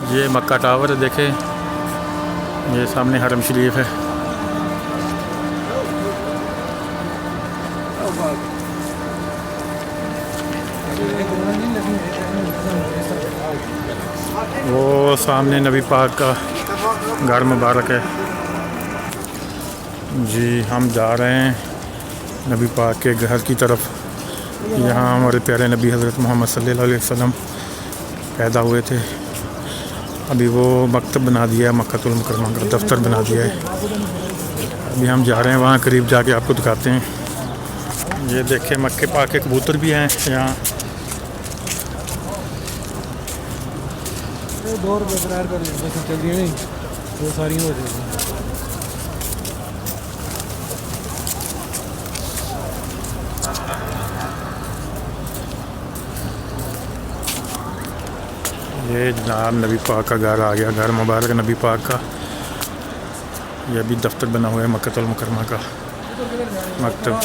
ये मक्का टावर है, देखें ये सामने हरम शरीफ है। वो सामने नबी पाक का घर मुबारक है जी। हम जा रहे हैं नबी पाक के घर की तरफ। यहाँ हमारे प्यारे नबी हज़रत मोहम्मद सल्लल्लाहु अलैहि वसल्लम पैदा हुए थे। अभी वो मकतब बना दिया है, मक्कातुल मुकर्रमा का दफ्तर बना दिया है। अभी हम जा रहे हैं वहाँ, करीब जाके आपको दिखाते हैं। ये देखें मक्के पाक के कबूतर भी हैं यहाँ। ये जनाब नबी पाक का घर आ गया, घर मुबारक नबी पाक का। ये अभी दफ्तर बना हुआ है मक्कातुल मुकर्रमा का मकतब।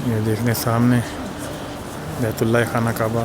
ये देखने सामने बैतुल्लाह खाना काबा।